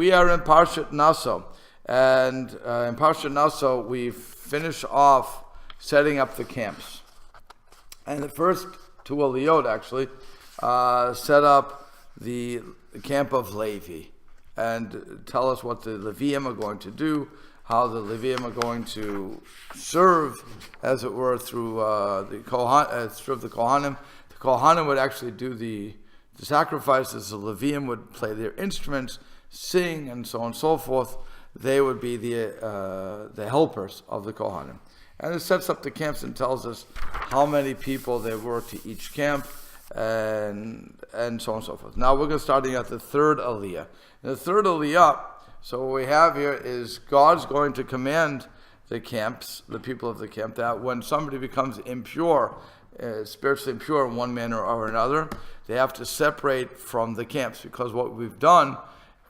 We are in Parshat Naso, and in Parshat Naso we finish off setting up the camps. And the first two aliyot actually set up the camp of Levi and tell us what the Leviim are going to do, how the Leviim are going to serve, as it were, through the Kohanim. The Kohanim would actually do the sacrifices. The Leviim would play their instruments, sing, and so on and so forth. They would be the helpers of the Kohanim. And it sets up the camps and tells us how many people there were to each camp, and so on and so forth. Now we're going to starting at the third aliyah. In the third aliyah, so what we have here is God's going to command the camps, the people of the camp, that when somebody becomes impure, spiritually impure in one manner or another, they have to separate from the camps, because what we've done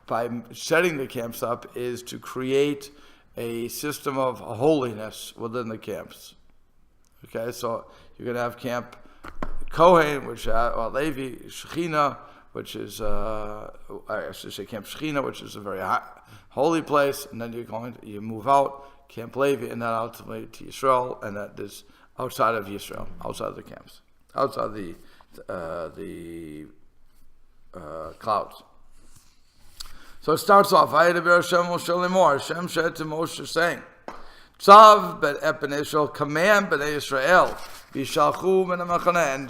by setting the camps up is to create a system of holiness within the camps. Okay, so you're going to have camp Kohen, which Levi, Shechina, which is I should say camp Shechina, which is a very holy place, and then you move out camp Levi, and then ultimately to Yisrael, and that is outside of Yisrael, outside of the camps, outside the clouds. So it starts off, Hashem said to Moshe, saying, Tzav bet Epenishal, command Bnei Yisrael, Bishalchu ben HaMachane, and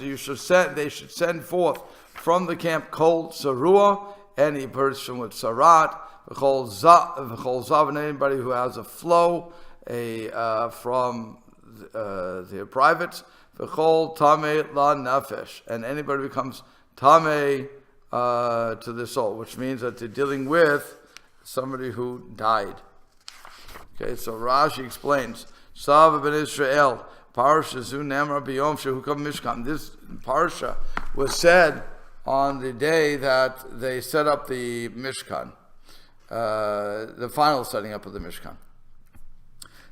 they should send forth from the camp Kol Sarua, any person with Sarat, V'chol Zav, and anybody who has a flow from their privates, V'chol Tameh la Nefesh, and anybody who becomes Tameh to the soul, which means that they're dealing with somebody who died. Okay, so Rashi explains, Sav ben Israel, parsha zu nemar biyom shehukam mishkan. This parsha was said on the day that they set up the Mishkan, the final setting up of the Mishkan.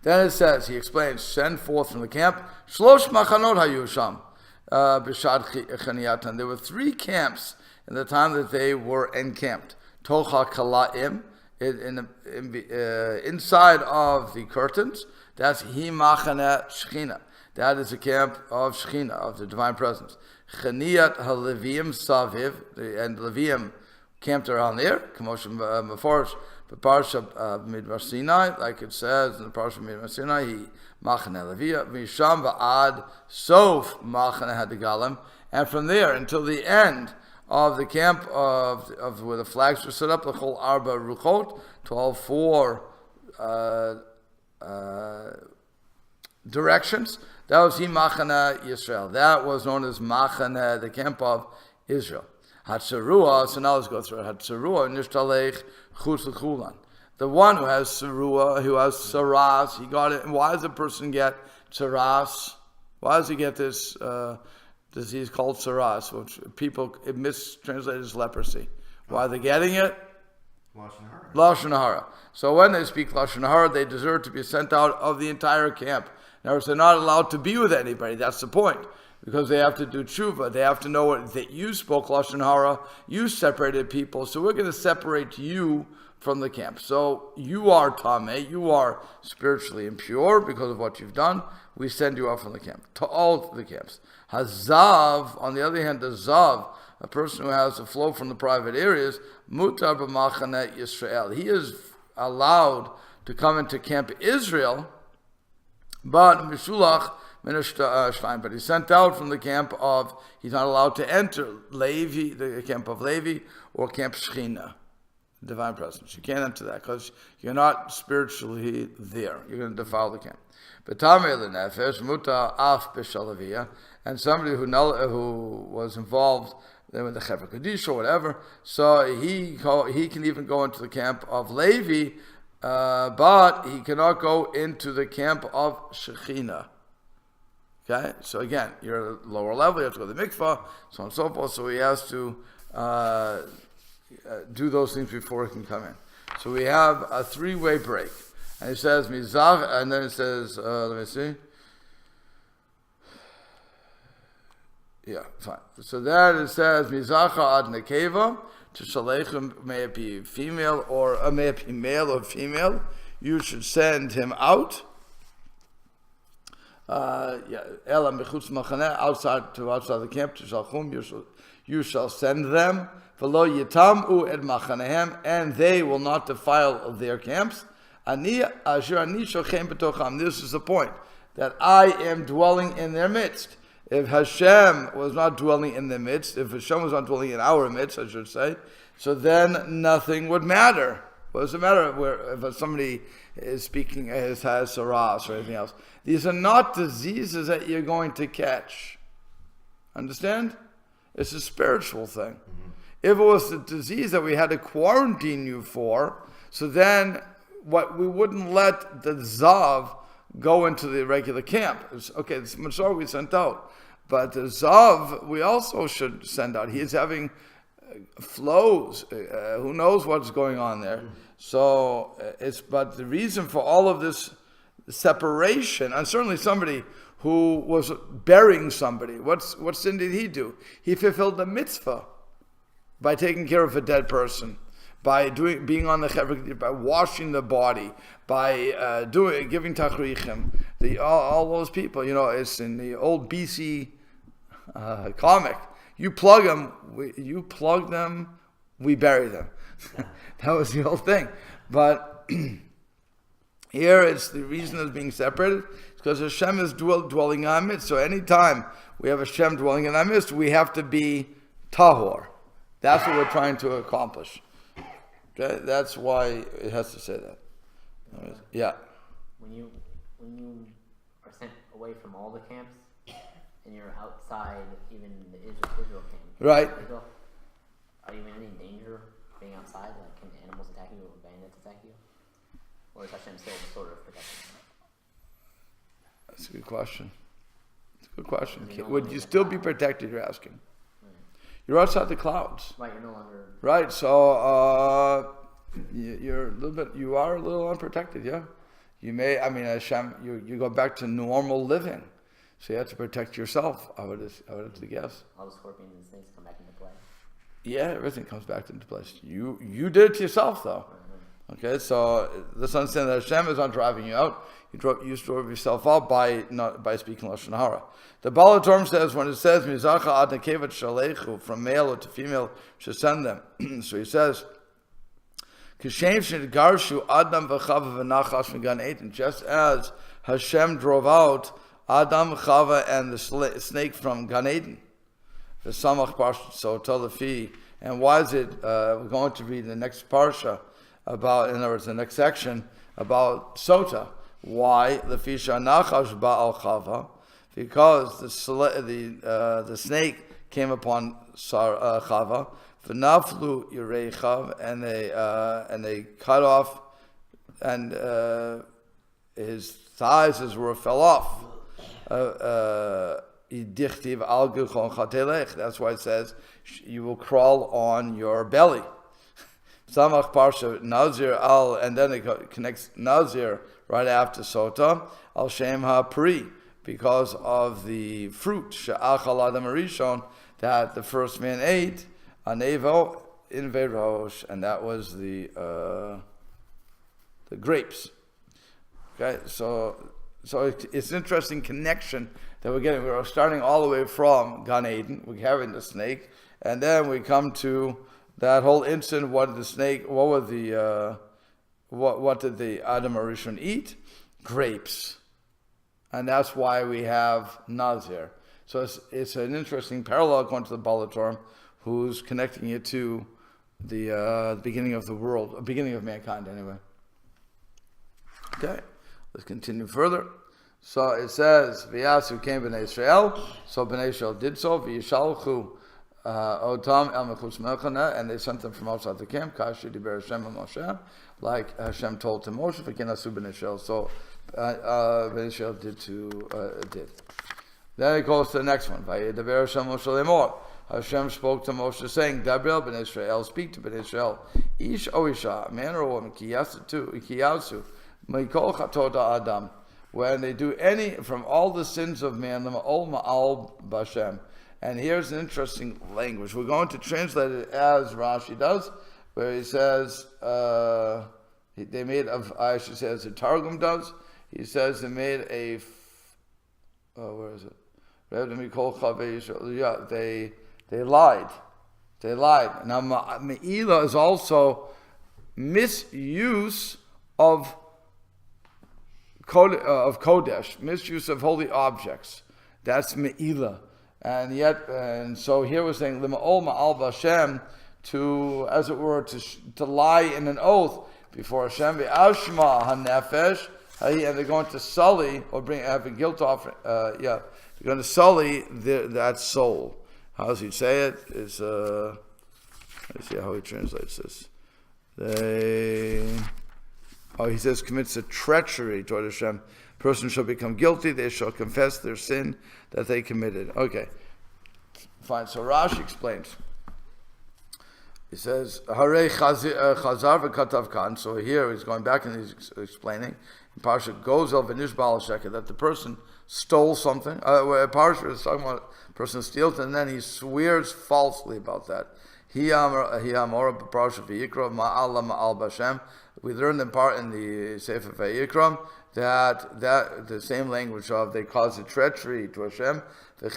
Then it says, he explains, send forth from the camp, shlosh machanot hayu sham b'shad chaniyatan. There were 3 camps in the time that they were encamped. Tocha kalaim, inside of the curtains, that's himachane shechina. That is the camp of Shechina, of the divine presence. Chaniyat halevim saviv, and Leviim camped around there. Kamosha meforish, the parsha midbar Sinai, like it says in the parsha midbar Sinai, he machane levia misham va'ad sof machane hadagalim, and from there until the end of the camp of where the flags were set up, the whole arba ruchot, 4 directions. That was Machane Yisrael. That was known as Machane, the camp of Israel. Hatzarua, so now let's go through it. Hatzarua, Nishtalech, Chutz L'chulan. The one who has Sarua, who has Saras, he got it. And why does a person get Saras? Why does he get this disease called Saras, which people mistranslate as leprosy? Why are they getting it? Lashon Hara. So when they speak Lashon Hara, they deserve to be sent out of the entire camp. Now, they're not allowed to be with anybody. That's the point. Because they have to do tshuva. They have to know that you spoke Lashon Hara. You separated people. So we're going to separate you from the camp. So you are Tameh. You are spiritually impure because of what you've done. We send you out from the camp. To all the camps. Hazav, on the other hand, the Zav, a person who has a flow from the private areas, Mutar b'machane Yisrael. He is allowed to come into camp Israel, but Mishulach Minashtaim, but he's sent out from the camp of, he's not allowed to enter Levi, the camp of Levi, or camp Shechina, divine presence. You can't enter that because you're not spiritually there. You're going to defile the camp. But Tamei l'nefesh muta af b'shalaviyah, and somebody who was involved with the Chevra Kaddish or whatever, so he can even go into the camp of Levi, but he cannot go into the camp of Shechina. Okay, so again, you're at a lower level, you have to go to the mikvah, so on and so forth, so he has to do those things before he can come in. So we have a 3-way break. And it says, Mizach, and then it says, let me see. Yeah, fine. So there it says, Mizacha ad nekeva, to Shalechem, may it be female or may it be male or female, you should send him out. Outside the camp, you shall send them. And they will not defile their camps. This is the point, that I am dwelling in their midst. If Hashem was not dwelling in their midst, if Hashem was not dwelling in our midst, I should say, so then nothing would matter. What does it matter if somebody is speaking, has saras or anything else? These are not diseases that you're going to catch. Understand? It's a spiritual thing. Mm-hmm. If it was a disease that we had to quarantine you for, so then we wouldn't let the Zav go into the regular camp. Okay, the Matzor we sent out, but the Zav we also should send out. He is having flows. Who knows what's going on there? So but the reason for all of this separation, and certainly somebody who was burying somebody, what sin did he do? He fulfilled the mitzvah by taking care of a dead person, by being on the chevra, by washing the body, by giving tachrichim. All those people, it's in the old BC comic. You plug them, we bury them. That was the whole thing. But here it's the reason it's being separated, because Hashem is dwelling in our midst. So anytime we have Hashem dwelling in our midst, we have to be tahor. That's what we're trying to accomplish. Okay, that's why it has to say that. Yeah. When you are sent away from all the camps, and you're outside even the Israel camp, right? Are you in any danger being outside? Like, can animals attack you or bandits attack you? Or is Hashem still sort of protecting you? That's a good question. Would you still be protected, you're asking? You're outside the clouds. Right, you're no longer... Right, so you are a little unprotected, yeah? You may, Hashem, you go back to normal living. So you have to protect yourself, I would have to guess. All the scorpions and snakes come back into play. Yeah, everything comes back into place. You did it to yourself, though. Okay, so let's understand that Hashem is not driving you out. You drove yourself out by speaking Lashon Hara. The Baal HaTorah says, when it says Mizacha ad nekevat shalechu, from male to female should send them. So he says, Kishem sh'garshu Adam v'Chava v'Nachash v'Gan Eden, just as Hashem drove out Adam, Chava, and the snake from Gan Eden. The Samach parsha Sotah lefi. And why is it? We're going to read the next parsha about, in other words, the next section about Sotah. Why lefi Nachash ba'al Chava? Because the snake came upon Chava. V'naflu yireichav, and they cut off, and his thighs fell off. That's why it says you will crawl on your belly. Samach parsha Nazir al, and then it connects Nazir right after Sotah al Shem ha-pri, because of the fruit she'achal adam harishon that the first man ate, anevo in verosh, and that was the grapes. Okay, so it's an interesting connection that we're getting. We're starting all the way from Gan Eden. We're having the snake, and then we come to that whole incident. What did the Adam Harishon eat? Grapes, and that's why we have Nazir. So it's an interesting parallel according to the Baal HaTorah, who's connecting it to the beginning of the world, beginning of mankind, anyway. Okay. Let's continue further. So it says, V'yasu came B'nai Israel. So B'nai Israel did so. V'yishalchu otam el mechutz mechana, and they sent them from outside the camp. Kasher diber Hashem el Moshe, like Hashem told to Moshe. V'kenasu B'nai Israel. So B'nai Israel did. Then it goes to the next one. V'yidaber Hashem Moshe lemor. Hashem spoke to Moshe, saying, Gabriel B'nai Israel, speak to B'nai Israel. Ish o isha, man or woman, kiyasu. When they do any from all the sins of man, And here's an interesting language. We're going to translate it as Rashi does, where he says, they made of, I should say, as the Targum does, he says they made a, where is it? Yeah, they lied. They lied. Now, Me'ilah is also misuse of Kodesh, misuse of holy objects. That's Me'ilah. And so here we're saying, Lima'ol Ma'al Hashem, to, as it were, to lie in an oath before Hashem, Ve'ashma HaNefesh, and they're going to sully, or have a guilt offering, they're going to sully that soul. How does he say it? Let's see how he translates this. He says, commits a treachery toward Hashem. Person shall become guilty, they shall confess their sin that they committed. Okay, fine. So Rashi explains. He says, Hare Chazar v'katav kan. So here he's going back and he's explaining. In parsha Gozel v'nishbal sheker, that the person stole something. Parsha is talking about a person steals and then he swears falsely about that. We learned in part in the Sefer Vayikra that the same language of they caused a treachery to Hashem, and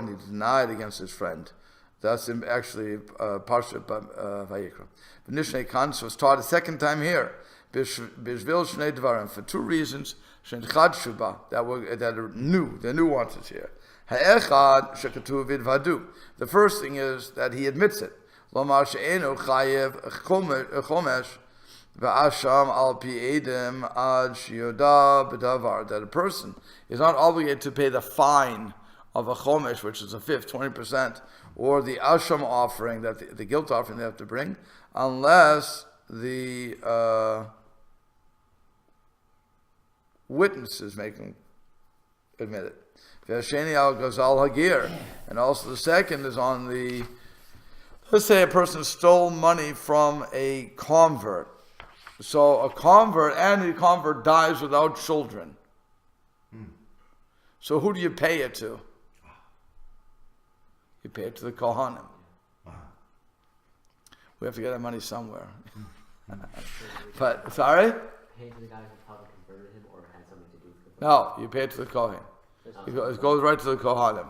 he denied against his friend. That's actually parsha Vayikra. V'nishnei kan, so it's taught a second time here. Bishvil shnei dvarim, for two reasons. Shenchad shuba, that are new, the nuances here. Ha'echad shekatuv vidvadu. The first thing is that he admits it. Lomar she'enu chayev chomesh v'asham al pi edem ad shiyoda b'davar. That a person is not obligated to pay the fine of a chomesh, which is a fifth, 20%, or the asham offering, that the guilt offering they have to bring, unless the witnesses admit it. V'asheni al gazal hagir, and also the second is on the. Let's say a person stole money from a convert. So a convert, and the convert dies without children. So who do you pay it to? You pay it to the Kohanim. We have to get that money somewhere. But, sorry? Pay to the guy who probably converted him or had something to do with the No, you pay it to the Kohen. It goes right to the Kohanim.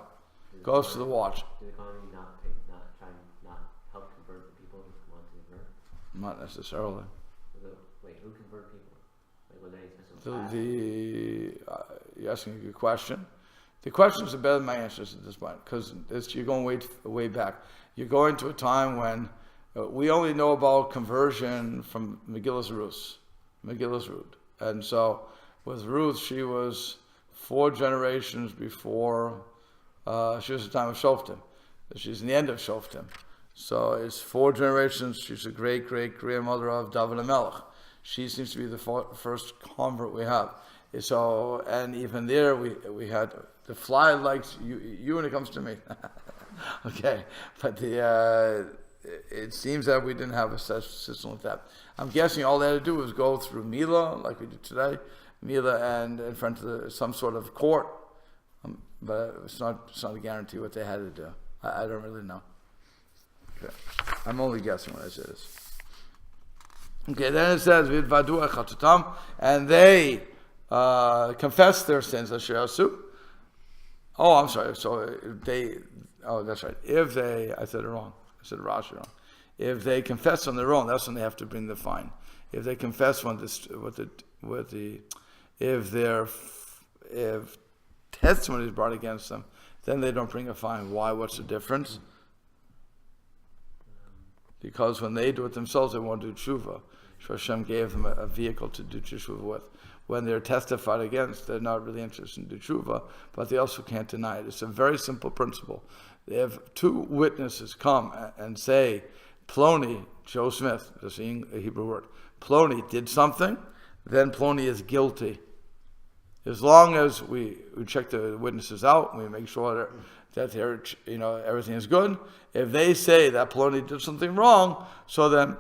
Goes to the watch. Do the Kohanim not help convert the people who want to convert? Not necessarily. Wait, who convert people? Like, was there any special class? You're asking a good question. The questions are better than my answers at this point, because you're going way back. You're going to a time when we only know about conversion from Megillas Ruth. And so with Ruth, she was 4 generations before, she was the time of Shoftim. She's in the end of Shoftim. So it's 4 generations. She's a great-great-grandmother of David HaMelech. She seems to be the first convert we have. So, and even there, we had the fly likes you when it comes to me. Okay, but it seems that we didn't have a system like that. I'm guessing all they had to do was go through Mila, like we did today, Mila, and in front of some sort of court. But it's not a guarantee what they had to do. I don't really know. Okay. I'm only guessing what I say this. Okay, then it says Vidvadu echatutam, and they confess their sins. Oh, I'm sorry. So that's right. If they, I said it wrong. I said Rashi wrong. If they confess on their own, that's when they have to bring the fine. If they confess if testimony is brought against them, then they don't bring a fine. Why? What's the difference? Because when they do it themselves, they won't do tshuva. So Hashem gave them a vehicle to do tshuva with. When they're testified against, they're not really interested in do tshuva, but they also can't deny it. It's a very simple principle. If 2 witnesses come and say, Ploni, Joe Smith, just saying a Hebrew word, Ploni did something, then Ploni is guilty. As long as we check the witnesses out, we make sure that everything is good. If they say that Ploni did something wrong, so then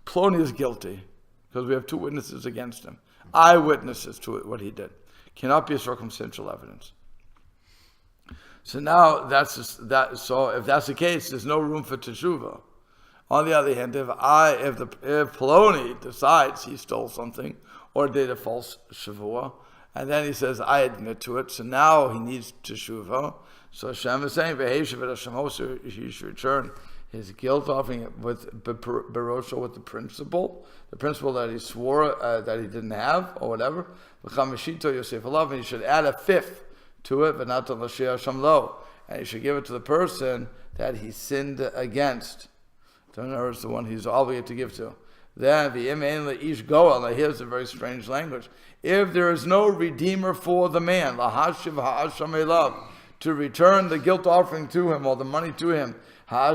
Ploni is guilty, because we have 2 witnesses against him. Eyewitnesses to what he did. Cannot be a circumstantial evidence. So now that's just, that. So if that's the case, there's no room for teshuva. On the other hand, if Ploni decides he stole something or did a false shavua, and then he says, I admit to it, so now he needs teshuva. So Hashem is saying, he should return his guilt offering with Barosha, with the principle that he swore that he didn't have, or whatever. And he should add a fifth to it, but not to Hashem lo. And he should give it to the person that he sinned against. So in other words, the one he's obligated to give to. Then here's a very strange language. If there is no redeemer for the man, to return the guilt offering to him or the money to him, the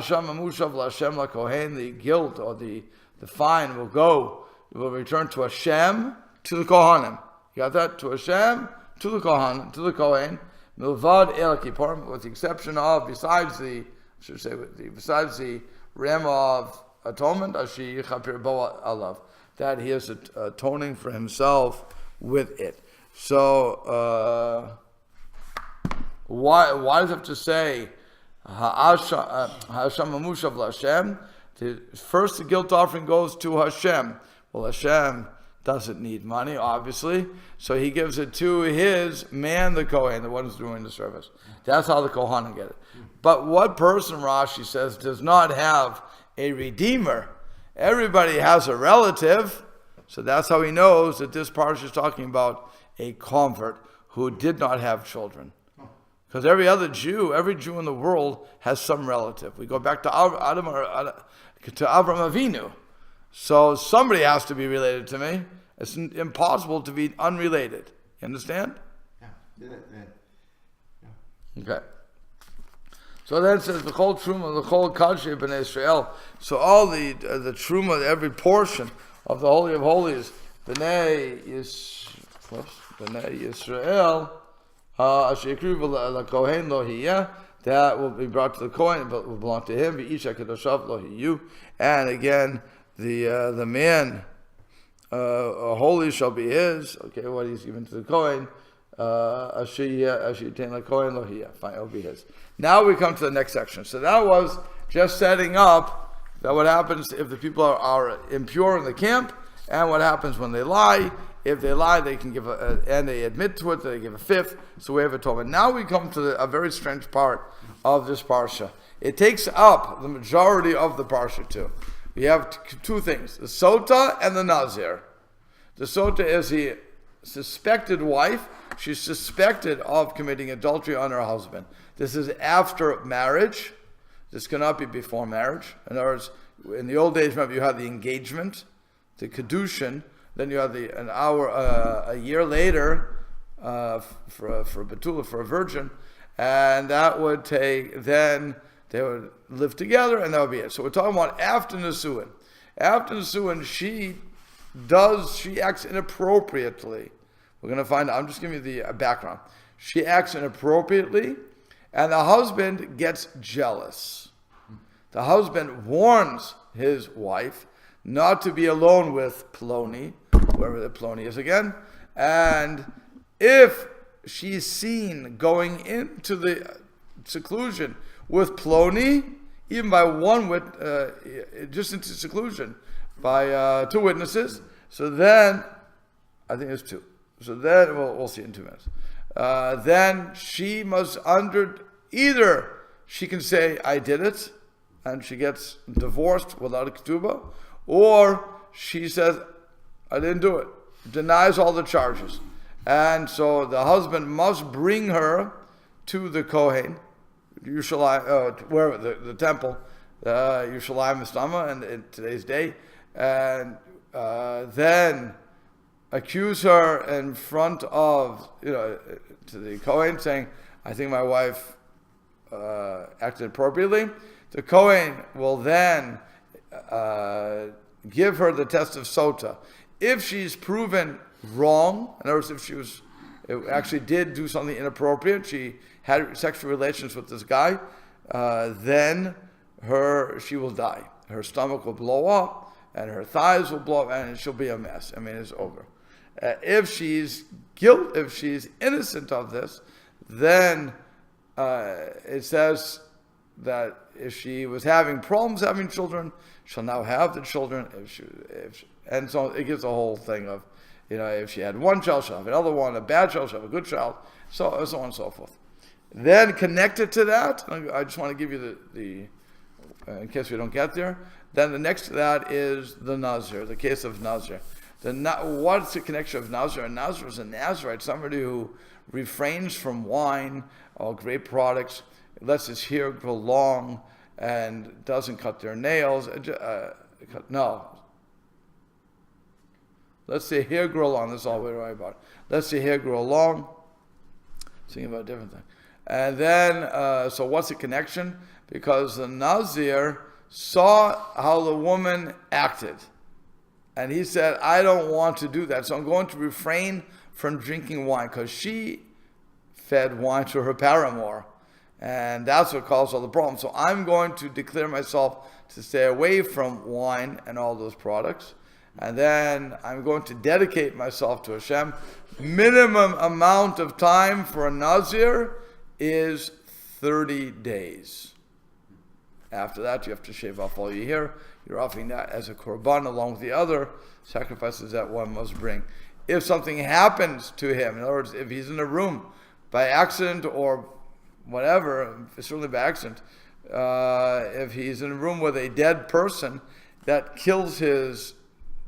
guilt or the fine will return to Hashem, to the Kohanim. You got that? To Hashem, to the Kohanim, to the Kohen, milvad el kippurim, with the exception of, besides the ram of atonement, that he is atoning for himself with it. So why does it have to say Hashem Amushav Hashem? First, the guilt offering goes to Hashem. Well, Hashem doesn't need money, obviously, so he gives it to his man, the Kohen, the one who's doing the service. That's how the Kohanim get it. But what person, Rashi says, does not have a redeemer? Everybody has a relative, so that's how he knows that this parsha is talking about a convert who did not have children. Because every Jew in the world has some relative. We go back to Avram Avinu. So somebody has to be related to me. It's impossible to be unrelated. You understand? Yeah. Okay. So then it says the whole truma, the whole kadshi of Bnei Israel. So all the truma, every portion of the Holy of Holies, Bnei Yisrael, that will be brought to the Kohen, but will belong to him. And again, the man holy shall be his. Okay, what he's given to the Kohen, fine, it'll be his. Now we come to the next section. So that was just setting up that what happens if the people are impure in the camp, and what happens when they lie. If they lie, they can give and they admit to it, they give a fifth. So we have a Torah. Now we come to a very strange part of this parsha. It takes up the majority of the parsha too. We have two things: the Sotah and the Nazir. The Sotah is the suspected wife. She's suspected of committing adultery on her husband. This is after marriage. This cannot be before marriage. In other words, in the old days, remember, you had the engagement, the kedushin. Then you have a year later for a betula, for a virgin, and that would take. Then they would live together, and that would be it. So we're talking about after Nisuin. After Nisuin, she acts inappropriately. We're going to find out. I'm just giving you the background. She acts inappropriately, and the husband gets jealous. The husband warns his wife not to be alone with Ploni, whoever the Ploni is again, and if she's seen going into the seclusion with Ploni, even by one just into seclusion by two witnesses, so then, I think it's two, so then, we'll see in 2 minutes, then she must either she can say, I did it, and she gets divorced without a ketubah, or she says, I didn't do it. Denies all the charges. And so the husband must bring her to the Kohen, wherever, the temple, Yerushalayim Mistama, and in today's day, and then accuse her in front of, to the Kohen, saying, I think my wife acted appropriately. The Kohen will then give her the test of Sotah. If she's proven wrong, in other words, if she actually did do something inappropriate, she had sexual relations with this guy, then she will die. Her stomach will blow up, and her thighs will blow up, and she'll be a mess. I mean, it's over. If she's innocent of this, then it says that if she was having problems having children, she'll now have the children. And so it gives a whole thing of, if she had one child, she'll have another one, a bad child, she'll have a good child, so on and so forth. Then connected to that, I just want to give you the in case we don't get there, then the next to that is the Nazir, the case of Nazir. What's the connection of Nazir? A Nazir is a Nazirite, somebody who refrains from wine or grape products, lets his hair grow long, and doesn't cut their nails. Let's say hair grow long. That's all we're worried about. Let's say hair grow long. Thinking about a different thing. And then, so what's the connection? Because the Nazir saw how the woman acted. And he said, I don't want to do that. So I'm going to refrain from drinking wine, because she fed wine to her paramour. And that's what caused all the problems. So I'm going to declare myself to stay away from wine and all those products. And then I'm going to dedicate myself to Hashem. Minimum amount of time for a Nazir is 30 days. After that, you have to shave off all your hair. You're offering that as a korban along with the other sacrifices that one must bring. If something happens to him, in other words, if he's in a room by accident or whatever, certainly by accident, if he's in a room with a dead person, that kills his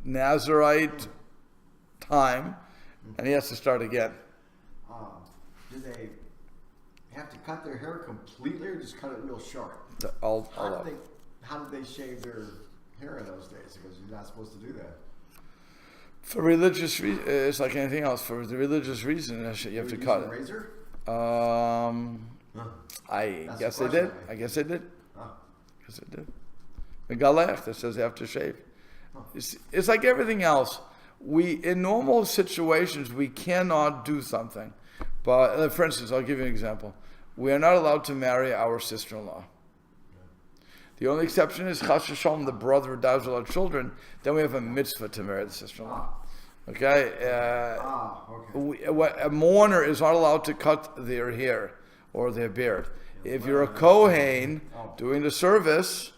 Nazirite time, and he has to start again. Do they have to cut their hair completely, or just cut it real short? How did they shave their hair in those days? Because you're not supposed to do that. For religious reasons, it's like anything else. For the religious reason, you have to cut it. Razor? I guess they did. I guess they did. Megalech, that says they have to shave. It's like everything else. In normal situations, we cannot do something. But, for instance, I'll give you an example. We are not allowed to marry our sister-in-law. The only exception is Chas v'Shalom, the brother who dies without children. Then we have a mitzvah to marry the sister-in-law. Okay? A mourner is not allowed to cut their hair or their beard. If you're a Kohen doing the service,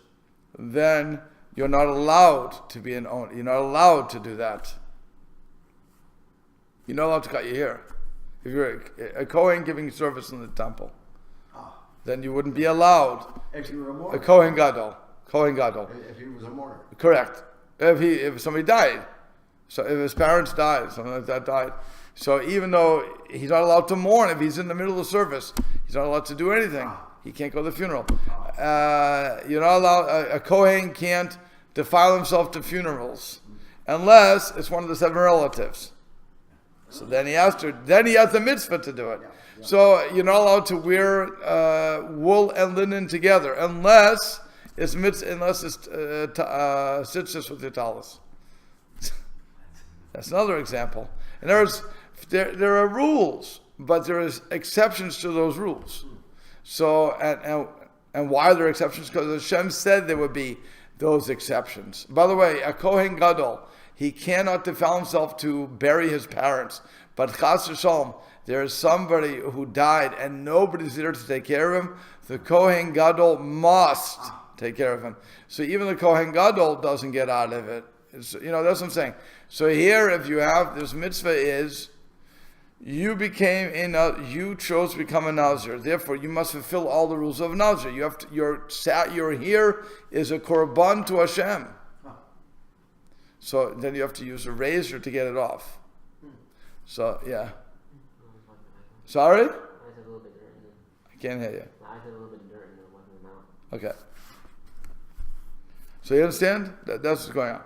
then you're not allowed to be an owner. You're not allowed to do that. You're not allowed to cut your hair. If you're a Kohen giving service in the temple, then you wouldn't be allowed. If you were a mourner. A Kohen Gadol. If he was a mourner. Correct. If somebody died. So if his parents died, something like that died. So even though he's not allowed to mourn, if he's in the middle of the service, he's not allowed to do anything. He can't go to the funeral. You're not allowed, a Kohen can't defile himself to funerals unless it's one of the 7 relatives. So then he has the mitzvah to do it. So you're not allowed to wear wool and linen together unless it's tzitzis with your talis. That's another example. In other words, there are rules, but there is exceptions to those rules. So and why are there exceptions? Because Hashem said there would be those exceptions. By the way, a Kohen Gadol, he cannot defile himself to bury his parents. But Chas v'Shalom, there is somebody who died and nobody's there to take care of him. The Kohen Gadol must take care of him. So even the Kohen Gadol doesn't get out of it. That's what I'm saying. So here, if you have this mitzvah is, you chose to become a Nazir. Therefore, you must fulfill all the rules of a Nazir. You have to, your hair is a korban to Hashem. So then you have to use a razor to get it off. So, yeah. Sorry? I can't hear you. Okay. So you understand? That's what's going on.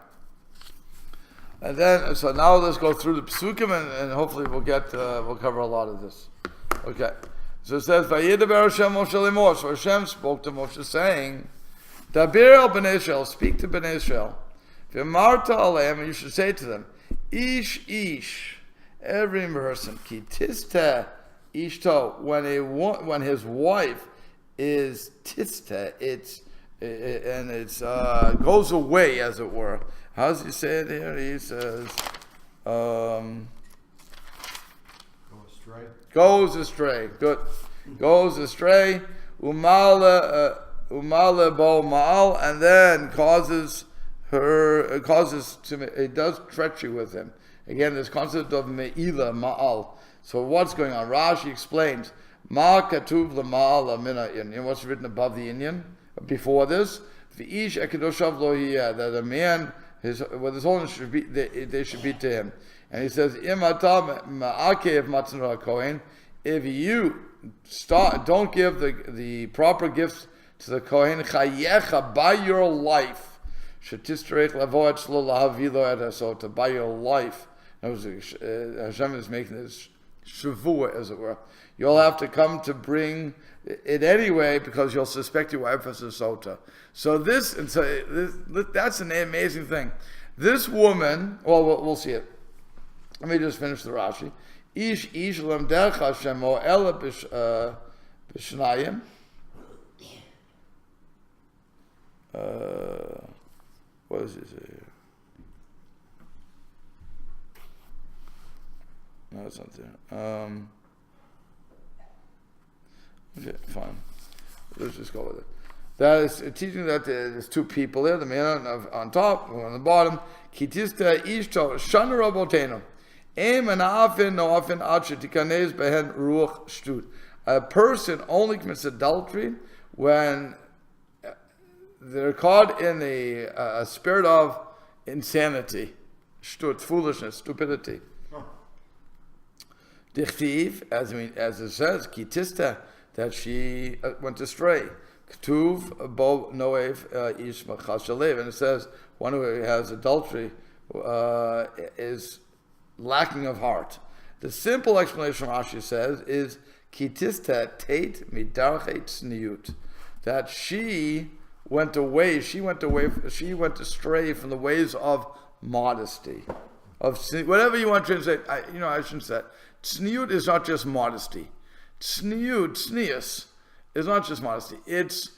And then, so now let's go through the Psukim and hopefully we'll cover a lot of this. Okay. So it says, Vayidaber Hashem Moshe Lemor. So Hashem spoke to Moshe saying, Dabir el Bnei Israel, speak to Bnei Israel. V'marta aleim, and you should say to them, Ish, every person, ki tista ishto, when his wife is tista, it's goes away, as it were. How does he say it here? He says, goes astray. Good. goes astray, umale bo ma'al, and then it does treachery with him. Again, this concept of me'ila ma'al. So what's going on? Rashi explains, ma katuv l'ma'al mina inyan. What's written above the inyan? Before this, v'ish ekadoshav lo hiyeh, that a man, his holiness should be, they should be to him. And he says, Im ata ma'akev matznor kohen, if you don't give the proper gifts to the kohen, chayecha, by your life, shetistarech lavoet shlo lahavilo et Sotah, by your life. Hashem is making this shavua, as it were. You'll have to come to bring it anyway because you'll suspect your wife is a Sotah. So that's an amazing thing. This woman, we'll see it. Let me just finish the Rashi. Ish lemdech Hashem o ela b'shnayim. What is this here? No, it's not there. Okay, fine. Let's just go with it. That is teaching that there's two people there, the man on top, one on the bottom. Kitista ishto shana rabotenu. A person only commits adultery when they're caught in a spirit of insanity, shtut, foolishness, stupidity. Dichtiv, as it says, kitista, that she went astray. Ktuv bo noev ish machashalev, and it says one who has adultery is lacking of heart. The simple explanation Rashi says is kitista tate midarchet tzniut, that she went astray from the ways of modesty, of whatever you want to translate. I shouldn't say that. Tzniut is not just modesty. Tznius is not just modesty. It's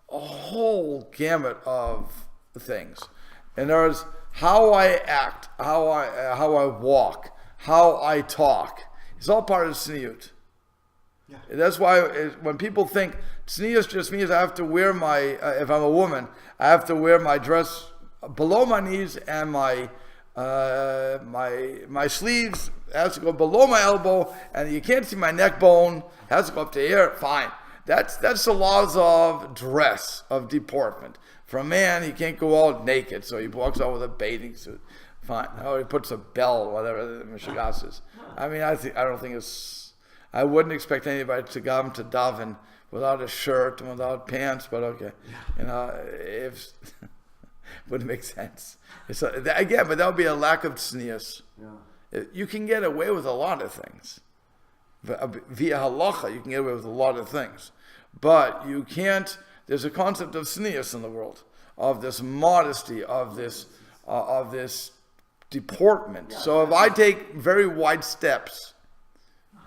a whole gamut of things. In other words, how I act, how I walk, how I talk, it's all part of tzniut. Yeah. That's why when people think tznius just means I have to wear if I'm a woman, I have to wear my dress below my knees and my sleeves has to go below my elbow, and you can't see my neck bone, it has to go up to here. Fine. That's the laws of dress, of deportment. For a man, he can't go all naked, so he walks out with a bathing suit. Fine. Or he puts a belt, whatever the Mishigas is. I wouldn't expect anybody to come to daven without a shirt and without pants, but okay. If wouldn't make sense. But that would be a lack of tznius. Yeah. You can get away with a lot of things. Via halacha, you can get away with a lot of things. But you can't, there's a concept of tznius in the world, of this modesty, of this deportment. Yeah. So if I take very wide steps,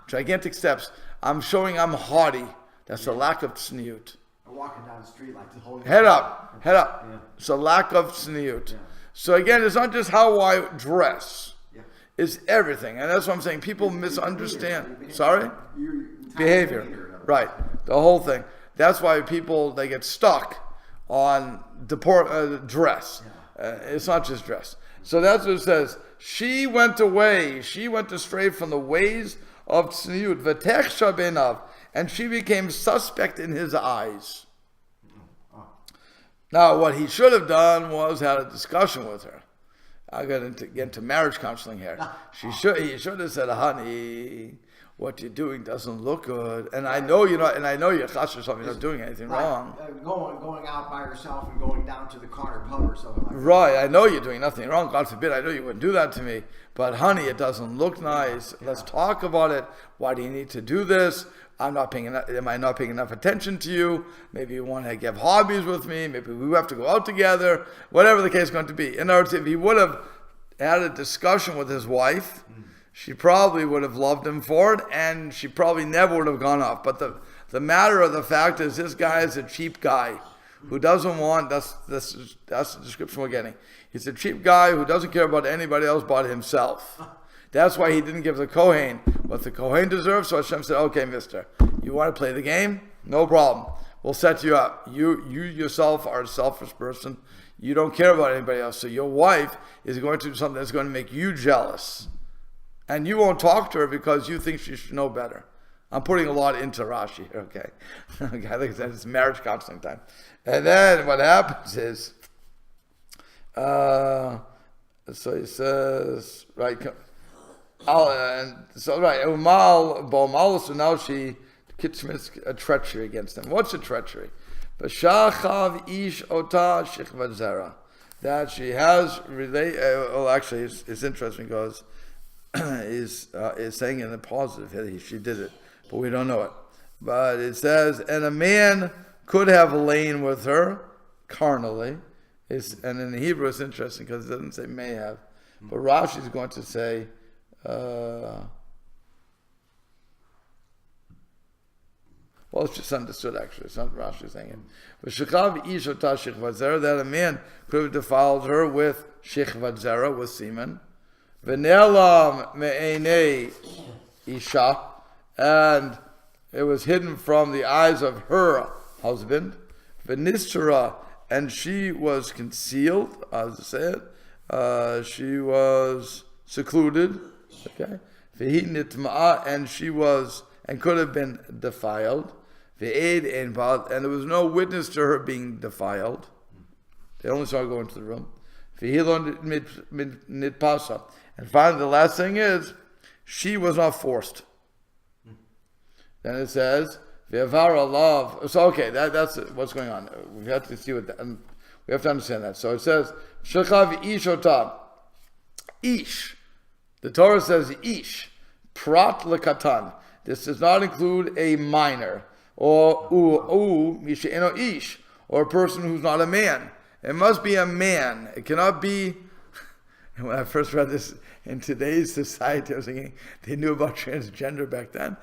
gigantic steps, I'm showing I'm haughty. That's a lack of tzniut. Walking down the street like this, holding head up. Yeah. It's a lack of tzniut. Yeah. So again, it's not just how I dress. Yeah. It's everything. And that's what I'm saying. People misunderstand. Behavior. Sorry? Behavior. Right. The whole thing. That's why they get stuck on dress. Yeah. It's not just dress. So that's what it says. She went astray from the ways of tzniut. V'techsha beinav. And she became suspect in his eyes. Now, what he should have done was had a discussion with her. I got get into marriage counseling here. He should have said, "Honey, what you're doing doesn't look good." And I know you're not. And I know you're chash yourself. You're not doing anything wrong. Going out by yourself and going down to the corner pub or something like that. Right. I know you're doing nothing wrong. God forbid. I know you wouldn't do that to me. But honey, it doesn't look nice. Yeah. Let's talk about it. Why do you need to do this? Am I not paying enough attention to you? Maybe you want to have hobbies with me. Maybe we have to go out together. Whatever the case is going to be. In other words, if he would have had a discussion with his wife, she probably would have loved him for it, and she probably never would have gone off. But the matter of the fact is, this guy is a cheap guy who doesn't want. That's the description we're getting. He's a cheap guy who doesn't care about anybody else but himself. That's why he didn't give the Kohen what the Kohen deserves. So Hashem said, okay, mister, you want to play the game? No problem. We'll set you up. You yourself are a selfish person. You don't care about anybody else. So your wife is going to do something that's going to make you jealous. And you won't talk to her because you think she should know better. I'm putting a lot into Rashi here, okay? Okay, I think it's marriage counseling time. And then what happens is, so he says, right, so now she commits a treachery against him. What's a treachery? V'shachav ish ota shichvat zera. That she has actually, it's interesting because is saying in the positive here, she did it, but we don't know it. But it says, and a man could have lain with her carnally. And in the Hebrew it's interesting because it doesn't say may have. But Rashi is going to say, well, it's just understood actually. It's not Rashi saying it. That a man could have defiled her with shichvat zera, with semen. V'ne'elam me'enei isha, and it was hidden from the eyes of her husband. V'nishtara, and she was concealed, as I said. She was secluded. Okay. V'hi nitma'a, and she was, and could have been defiled. V'eid ein ba'al, and there was no witness to her being defiled. They only saw her go into the room. V'hi lo nitpasa. And finally, the last thing is, she was not forced. Then it says, "V'avara love." So okay, that's what's going on. We have to see what we have to understand that. So it says, "Shechav ish ota." Ish. The Torah says ish. Prat lekatan. This does not include a minor or mishe'eno ish, or a person who's not a man. It must be a man. It cannot be. And when I first read this in today's society, I was thinking they knew about transgender back then.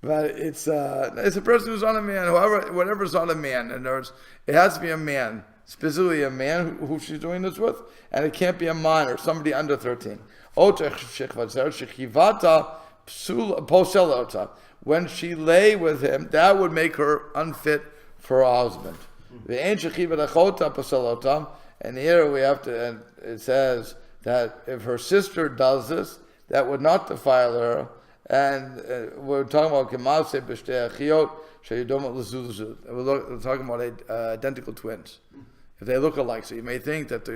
But it's a person who's not a man, whatever's not a man. In other words, it has to be a man, specifically a man who she's doing this with, and it can't be a minor, somebody under 13. When she lay with him, that would make her unfit for her husband. And here we have to, and it says that if her sister does this, that would not defile her. And we're talking about Kemase B'shtei Achiot Sheyidomot L'Zuz. We're talking about identical twins, if they look alike. So you may think that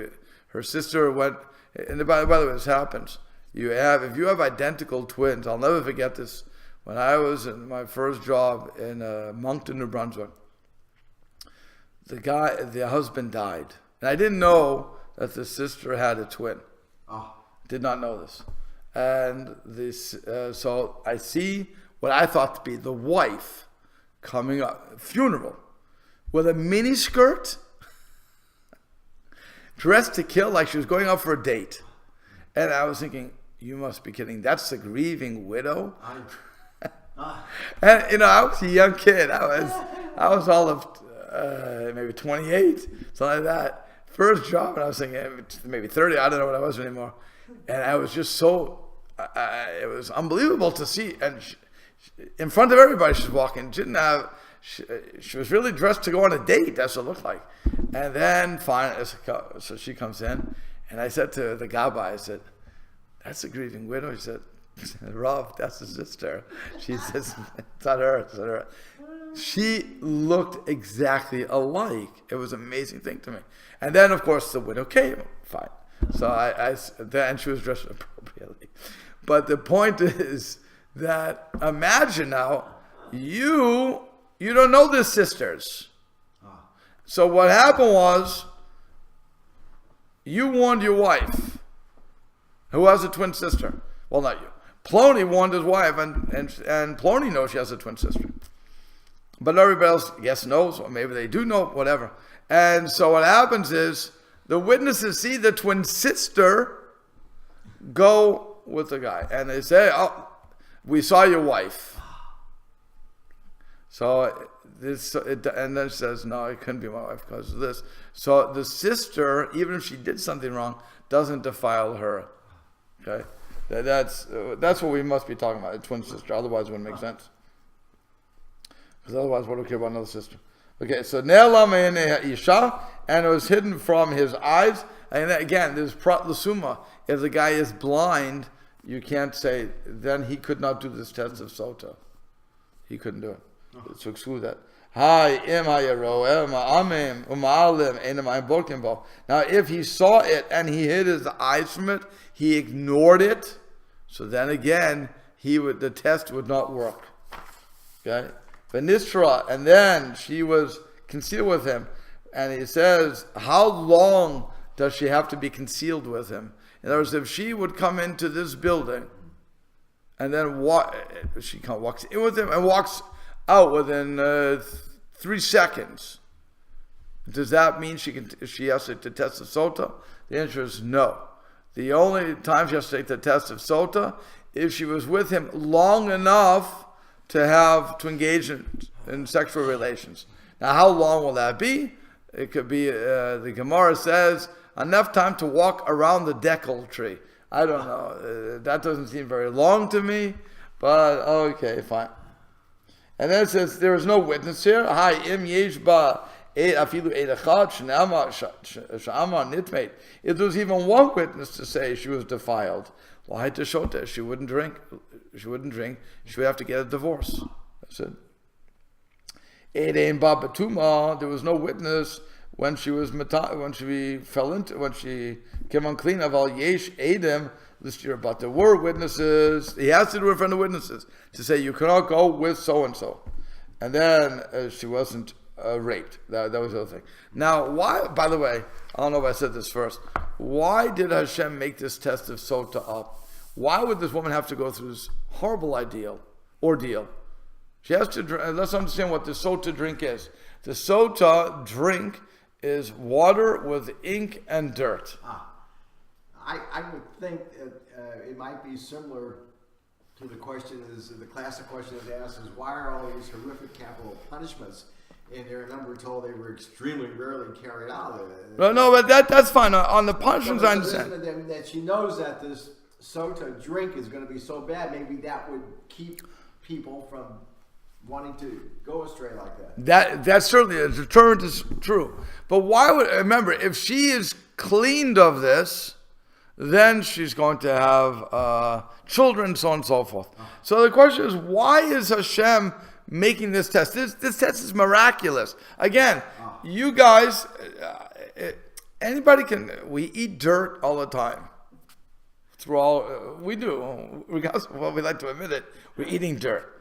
her sister went. And by the way, this happens. If you have identical twins, I'll never forget this. When I was in my first job in Moncton, New Brunswick, the husband died. And I didn't know that the sister had a twin. Did not know this. And this, so I see what I thought to be the wife coming up, funeral, with a mini skirt, dressed to kill like she was going out for a date. And I was thinking, you must be kidding. That's the grieving widow. And I was a young kid. I was all of maybe 28, something like that. First job, and I was thinking maybe 30. I don't know what I was anymore. And I was just so, it was unbelievable to see. And in front of everybody, she's walking. She was really dressed to go on a date. That's what it looked like. And then finally, so she comes in, and I said to the gabbai, I said, "That's a grieving widow." He said, "Rav, that's his sister." She says, "It's not her. It's not her." She looked exactly alike. It was an amazing thing to me. And then, of course, the widow came. Fine. So then she was dressed appropriately. But the point is that imagine now, you don't know the sisters. So what happened was, you warned your wife, who has a twin sister. Well, not you. Plony warned his wife, and Plony knows she has a twin sister. But everybody else, yes, knows, or maybe they do know, whatever. And so what happens is, the witnesses see the twin sister go with the guy. And they say, "Oh, we saw your wife." So and then she says, "No, it couldn't be my wife because of this." So the sister, even if she did something wrong, doesn't defile her. Okay? That's what we must be talking about, a twin sister. Otherwise, it wouldn't make sense. Because otherwise, what do we care about another sister? Okay, so Ne'elam Einei Isha, and it was hidden from his eyes. And again, there's Prat L'Suma. If the guy is blind, you can't say, then he could not do this test of Sotah. He couldn't do it. So exclude that. Now, if he saw it and he hid his eyes from it, he ignored it, so then again, the test would not work. Okay? Nisra, and then she was concealed with him, and he says, how long does she have to be concealed with him? In other words, if she would come into this building, and then she walks in with him and walks out within 3 seconds, does that mean she has to test the Sotah? The answer is no. The only time she has to take the test of Sotah if she was with him long enough to engage in sexual relations. Now, how long will that be? It could be, the Gemara says, enough time to walk around the decal tree. I don't know. That doesn't seem very long to me, but okay, fine. And then it says, there is no witness here. If there was even one witness to say she was defiled, she wouldn't drink. She would have to get a divorce. That's it. There was no witness when she came unclean of al yesh edem listir, but there were witnesses. He has to do it in front of witnesses to say you cannot go with so and so, and then she wasn't raped. That was the other thing. Now, why? By the way, I don't know if I said this first. Why did Hashem make this test of Sotah up? Why would this woman have to go through this horrible ordeal? She has to drink. Let's understand what the Sotah drink is. The Sotah drink is water with ink and dirt. I would think it might be similar to the classic question is asked is why are all these horrific capital punishments in there? And we're told they were extremely rarely carried out. No, but that's fine. On the punishments, I understand. That she knows that this Sotah drink is going to be so bad, maybe that would keep people from wanting to go astray like that. That's certainly a deterrent is true. But why would, remember, if she is cleaned of this, then she's going to have children, so on and so forth. So the question is, why is Hashem making this test? This test is miraculous. Again, you guys, we eat dirt all the time. We do, regardless of what we like to admit it, we're eating dirt.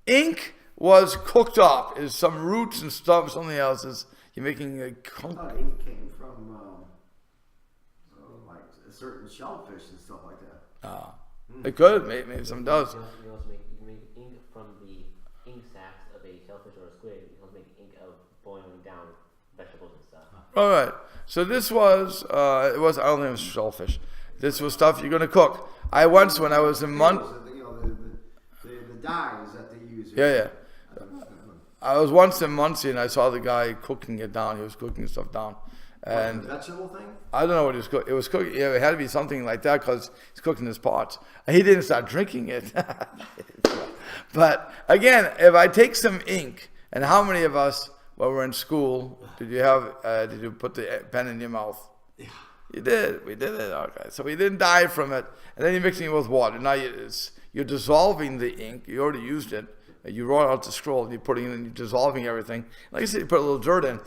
Ink was cooked up. Is some roots and stuff, something else. You're making a ink came from like certain shellfish and stuff like that. It could, maybe some does. You can make ink from the ink sacs of a shellfish or a squid. You can also make ink of boiling down vegetables and stuff. All right. So this was, I don't think it was shellfish. This was stuff you're going to cook. When I was in The dyes that they use. Yeah. I was once in Muncie and I saw the guy cooking it down. He was cooking stuff down. And vegetable thing? I don't know what he was cooking. It was cooking. Yeah, it had to be something like that because he's cooking his pots. He didn't start drinking it. But again, if I take some ink, and how many of us, when we were in school, did you put the pen in your mouth? Yeah. You did. We did it. Okay. So we didn't die from it. And then you're mixing it with water. Now you're dissolving the ink. You already used it. You roll out the scroll and you're putting it in, you're dissolving everything. Like I said, you put a little dirt in.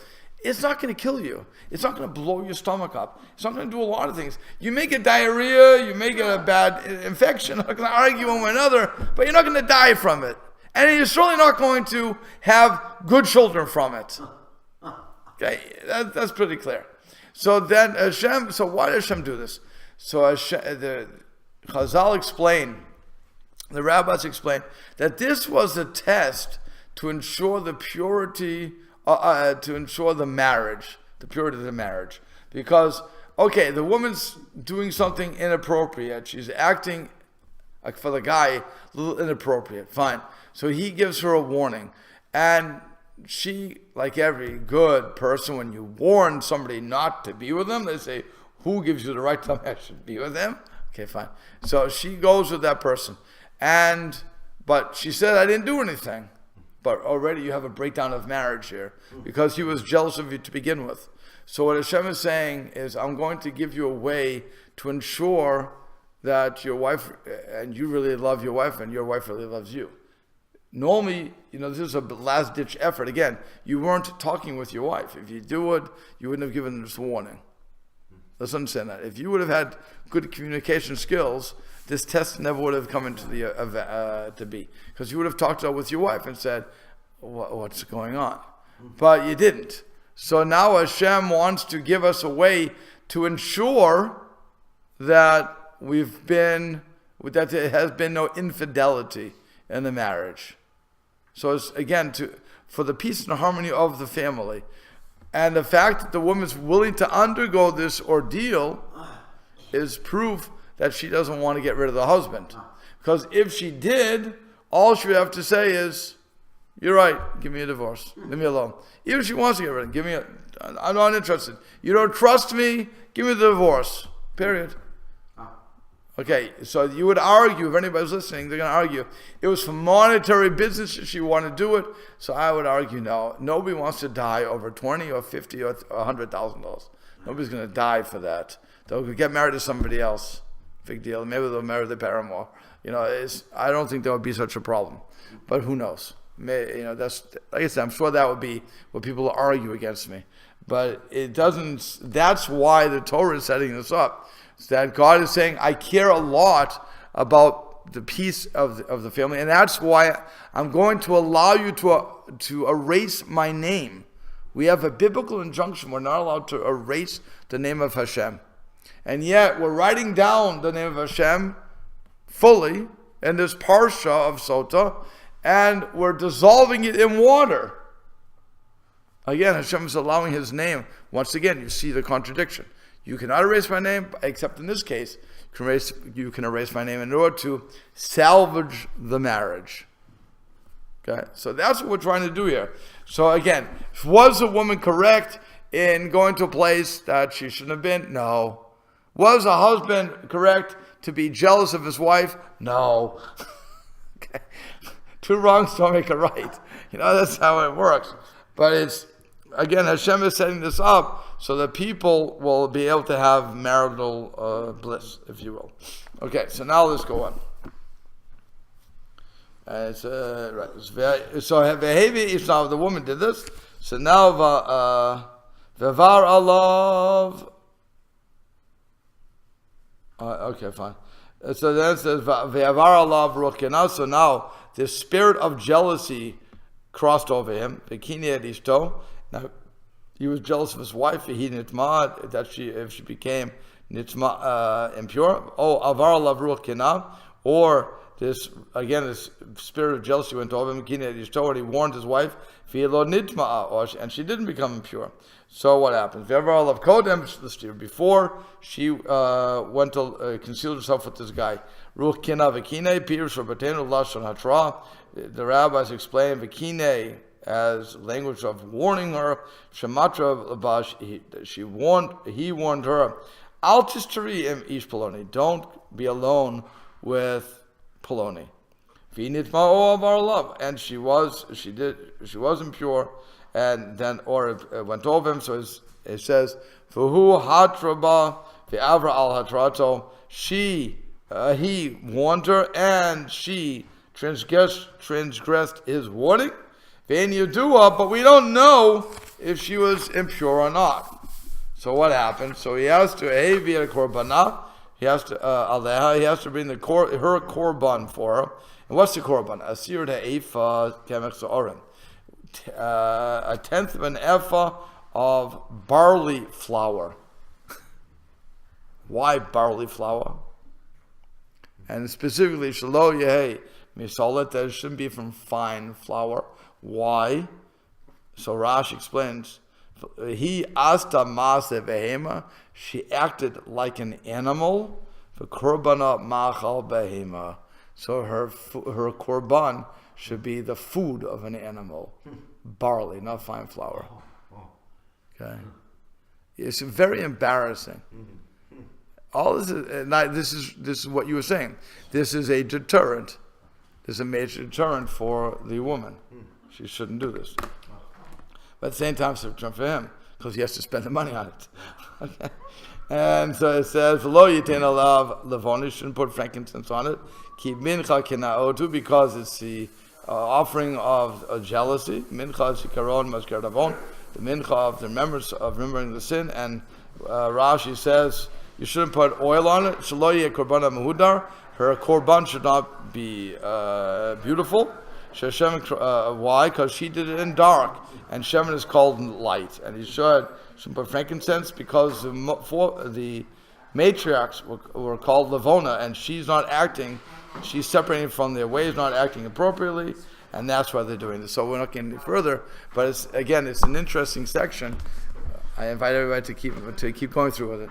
It's not going to kill you. It's not going to blow your stomach up. It's not going to do a lot of things. You may get diarrhea. You may get a bad infection. I'm not going to argue one with another, but you're not going to die from it. And you're certainly not going to have good children from it. Okay, that's pretty clear. So then Hashem, so why does Hashem do this? So the Chazal explain, the rabbis explain, that this was a test to ensure the purity, to ensure the marriage, the purity of the marriage. Because, okay, the woman's doing something inappropriate. She's acting, like for the guy, a little inappropriate. Fine. So he gives her a warning. And she, like every good person, when you warn somebody not to be with them, they say, who gives you the right to tell me I should be with them? Okay, fine. So she goes with that person. But she said, I didn't do anything. But already you have a breakdown of marriage here because he was jealous of you to begin with. So what Hashem is saying is, I'm going to give you a way to ensure that your wife, and you really love your wife, and your wife really loves you. Normally, this is a last-ditch effort. Again, you weren't talking with your wife. If you do it, you wouldn't have given this warning. Let's understand that. If you would have had good communication skills, this test never would have come into the to be, because you would have talked with your wife and said, "What's going on?" But you didn't. So now Hashem wants to give us a way to ensure that that there has been no infidelity in the marriage. So it's again for the peace and harmony of the family. And the fact that the woman's willing to undergo this ordeal is proof that she doesn't want to get rid of the husband. Because if she did, all she would have to say is, you're right, give me a divorce. Leave me alone. Even if she wants to get rid of it, I'm not interested. You don't trust me, give me the divorce. Period. Okay, so you would argue, if anybody's listening, they're going to argue, it was for monetary business that she wanted to do it. So I would argue, no, nobody wants to die over $20 or $50 or $100,000. Nobody's going to die for that. They'll get married to somebody else. Big deal. Maybe they'll marry the paramour. I don't think there would be such a problem. But who knows? That's, like I said, I'm sure that would be what people argue against me. But it doesn't. That's why the Torah is setting this up. It's that God is saying, I care a lot about the peace of the family, and that's why I'm going to allow you to erase my name. We have a biblical injunction. We're not allowed to erase the name of Hashem. And yet, we're writing down the name of Hashem fully in this parsha of Sotah, and we're dissolving it in water. Again, Hashem is allowing His name. Once again, you see the contradiction. You cannot erase my name, except in this case, you can erase my name in order to salvage the marriage. Okay, so that's what we're trying to do here. So again, was a woman correct in going to a place that she shouldn't have been? No. Was a husband correct to be jealous of his wife? No. Okay. Two wrongs don't make a right. That's how it works. But it's, again, Hashem is setting this up so that people will be able to have marital bliss, if you will. Okay, so now let's go on. Right. So now the woman did this. So now Vevar alav. Okay, fine. So then it says Vevar alav ruchina. So now the spirit of jealousy crossed over him. Bikini at ishto. Now he was jealous of his wife. He nitma that if she became nitma impure. Oh, avar alav ruchina. Or this spirit of jealousy went over him. Bikini at ishto, and he warned his wife. V'lo nitma, and she didn't become impure. So what happens? Before she went to conceal herself with this guy. The rabbis explain Vikine as language of warning her. He warned her. Don't be alone with Poloni. And she was impure. And then, or it went over him. So it says, "V'hu hatraba ve'avra al hatrato." He warned her, and she transgressed his warning. Ve'en yudua, but we don't know if she was impure or not. So what happened? So he has to via korbana. He has to aleha. He has to bring her korban for her. And what's the korban? Asir de'efa kemech sa'orim. A tenth of an ephah of barley flour. Why barley flour? And specifically, shelo yehi misolet, that it shouldn't be from fine flour. Why? So Rashi explains, he asta maase behema, she acted like an animal, for korbana machal behema. So her korban should be the food of an animal. Barley, not fine flour. Okay? It's very embarrassing. all this is not. This is what you were saying. This is a deterrent. This is a major deterrent for the woman. She shouldn't do this. But at the same time, it's a deterrent for him because he has to spend the money on it. Okay. And so it says, "V'lo yitain alav levon." You shouldn't put frankincense on it. Ki mincha kena'otu, because it's the offering of jealousy. Mincha zikaron masker davon. The mincha of the remembering the sin. And Rashi says you shouldn't put oil on it. Shelo yeh korbana mehudar. Her korban should not be beautiful. Why? Because she did it in dark, and shemen is called light. And he should put frankincense because the matriarchs were called Levona, and she's not acting. She's separating from their ways, not acting appropriately, and that's why they're doing this. So we're not getting any further, but it's an interesting section. I invite everybody to keep going through with it.